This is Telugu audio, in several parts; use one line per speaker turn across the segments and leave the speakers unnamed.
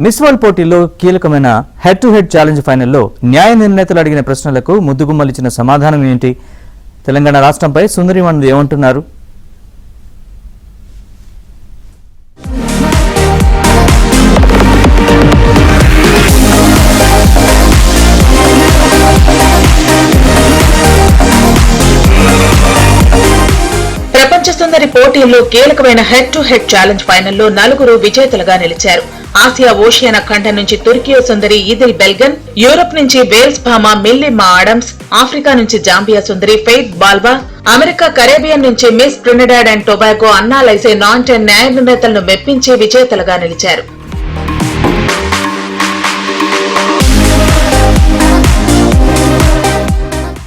మిస్ వరల్డ్ పోటీలో కీలకమైన హెడ్ టు హెడ్ ఛాలెంజ్ ఫైనల్లో న్యాయ నిర్ణేతలు అడిగిన ప్రశ్నలకు ముద్దుగుమ్మలిచ్చిన సమాధానం ఏంటి? తెలంగాణ రాష్ట్రంపై సుందరిమణులు ఏమంటున్నారు?
ప్రపంచ సుందరి పోటీల్లో కీలకమైన హెడ్ టు హెడ్ ఛాలెంజ్ ఫైనల్లో నలుగురు విజేతలుగా నిలిచారు. ఆసియా ఓషియానా ఖండం నుంచి తుర్కియో సుందరి ఈదిల్ బెల్గన్, యూరప్ నుంచి వేల్స్ భామ మిల్లిమా ఆడమ్స్, ఆఫ్రికా నుంచి జాంబియా సుందరి ఫెయిత్ బాల్వా, అమెరికా కరేబియన్ నుంచి మిస్ ట్రినిడాడ్ అండ్ టొబాగో అన్నా లైసే నాంటెన్ న్యాయ నిర్ణేతలను మెప్పించి విజేతలుగా నిలిచారు.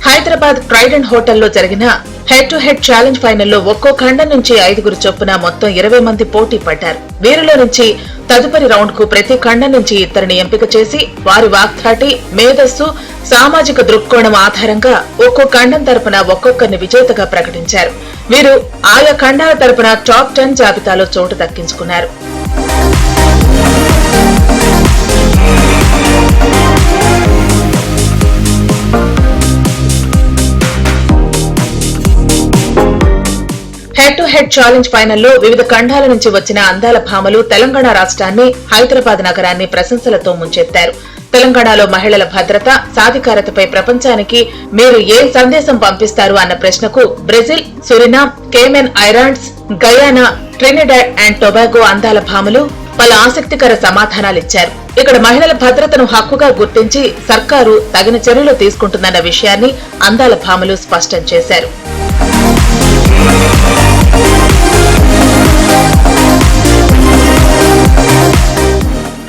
హైదరాబాద్ ట్రైడెంట్ హోటల్లో జరిగిన హెడ్ టు హెడ్ ఛాలెంజ్ ఫైనల్లో ఒక్కో ఖండం నుంచి 5 చొప్పున మొత్తం 20 మంది పోటీ పడ్డారు. వీరిలో నుంచి తదుపరి రౌండ్ కు ప్రతి ఖండం నుంచి ఇద్దరిని ఎంపిక చేసి వారి వాగ్ధాటి, మేధస్సు, సామాజిక దృక్కోణం ఆధారంగా ఒక్కో ఖండం తరపున ఒక్కొక్కరిని విజేతగా ప్రకటించారు. వీరు ఆయా ఖండాల తరపున టాప్ 10 జాబితాలో చోటు దక్కించుకున్నారు. హెడ్ టు హెడ్ ఛాలెంజ్ ఫైనల్లో వివిధ ఖండాల నుంచి వచ్చిన అందాల భామలు తెలంగాణ రాష్ట్రాన్ని, హైదరాబాద్ నగరాన్ని ప్రశంసలతో ముంచెత్తారు. తెలంగాణలో మహిళల భద్రత, సాధికారతపై ప్రపంచానికి మీరు ఏం సందేశం పంపిస్తారు అన్న ప్రశ్నకు Brazil, Suriname, Cayman islands, Guyana, Trinidad and Tobago అందాల భామలు పలు ఆసక్తికర సమాధానాలిచ్చారు. ఇక్కడ మహిళల భద్రతను హక్కుగా గుర్తించి సర్కారు తగిన చర్యలు తీసుకుంటుందన్న విషయాన్ని అందాల భామలు స్పష్టం చేశారు.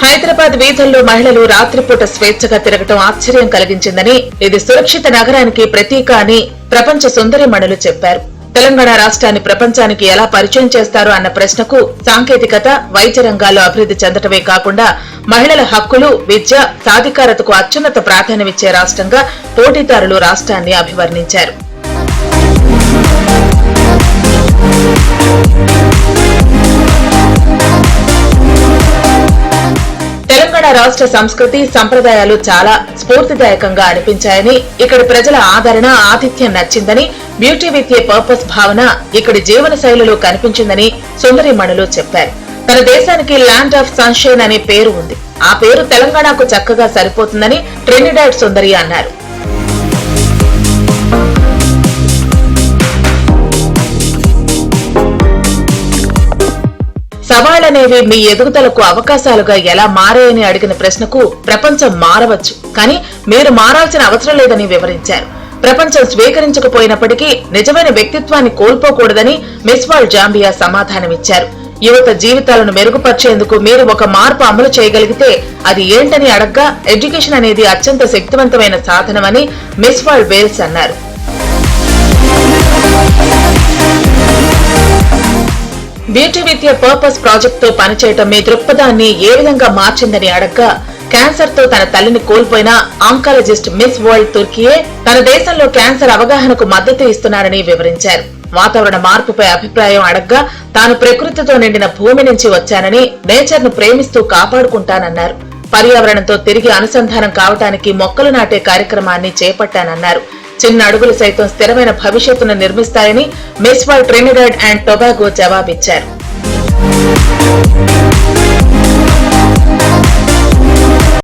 హైదరాబాద్ వీధుల్లో మహిళలు రాత్రిపూట స్వేచ్ఛగా తిరగటం ఆశ్చర్యం కలిగించిందని, ఇది సురక్షిత నగరానికి ప్రతీక అని ప్రపంచ సుందరిమణులు చెప్పారు. తెలంగాణ రాష్ట్రాన్ని ప్రపంచానికి ఎలా పరిచయం చేస్తారు అన్న ప్రశ్నకు సాంకేతికత, వైద్య రంగాల్లో అభివృద్ధి చెందటమే కాకుండా మహిళల హక్కులు, విద్య, సాధికారతకు అత్యున్నత ప్రాధాన్యమిచ్చే రాష్ట్రంగా పోటీదారులు రాష్ట్రాన్ని అభివర్ణించారు. తెలంగాణ రాష్ట్ర సంస్కృతి, సంప్రదాయాలు చాలా స్ఫూర్తిదాయకంగా అనిపించాయని, ఇక్కడి ప్రజల ఆదరణ, ఆతిథ్యం నచ్చిందని, బ్యూటీ విత్ ఏ పర్పస్ భావన ఇక్కడి జీవన శైలిలో కనిపించిందని సుందరిమణులు చెప్పారు. తన దేశానికి ల్యాండ్ ఆఫ్ సన్షైన్ అనే పేరు ఉంది. ఆ పేరు తెలంగాణకు చక్కగా సరిపోతుందని ట్రినిడాడ్ సుందరి అన్నారు. సవాళ్లనేవి మీ ఎదుగుదలకు అవకాశాలుగా ఎలా మారాయని అడిగిన ప్రశ్నకు ప్రపంచం మారవచ్చు, కానీ మీరు మారాల్సిన అవసరం లేదని వివరించారు. ప్రపంచం స్వీకరించకపోయినప్పటికీ నిజమైన వ్యక్తిత్వాన్ని కోల్పోకూడదని మిస్ వరల్డ్ జాంబియా సమాధానమిచ్చారు. యువత జీవితాలను మెరుగుపర్చేందుకు మీరు ఒక మార్పు అమలు చేయగలిగితే అది ఏంటని అడగ్గా ఎడ్యుకేషన్ అనేది అత్యంత శక్తివంతమైన సాధనమని మిస్ వరల్డ్ వేల్స్ అన్నారు. Beauty with a purpose project తో పనిచేయటం మీ దృక్పథాన్ని ఏ విధంగా మార్చిందని అడగ్గా, క్యాన్సర్ తో తన తల్లిని కోల్పోయిన ఆంకాలజిస్ట్ మిస్ వరల్డ్ తుర్కియే తన దేశంలో క్యాన్సర్ అవగాహనకు మద్దతు ఇస్తున్నారని వివరించారు. వాతావరణ మార్పుపై అభిప్రాయం అడగ్గా, తాను ప్రకృతితో నిండిన భూమి నుంచి వచ్చానని, నేచర్ ను ప్రేమిస్తూ కాపాడుకుంటానన్నారు. పర్యావరణంతో తిరిగి అనుసంధానం కావటానికి మొక్కలు నాటే కార్యక్రమాన్ని చేపట్టానన్నారు. చిన్న అడుగులు సైతం స్థిరమైన భవిష్యత్తును నిర్మిస్తాయని Miss World Trinidad and Tobago జవాబిచ్చారు.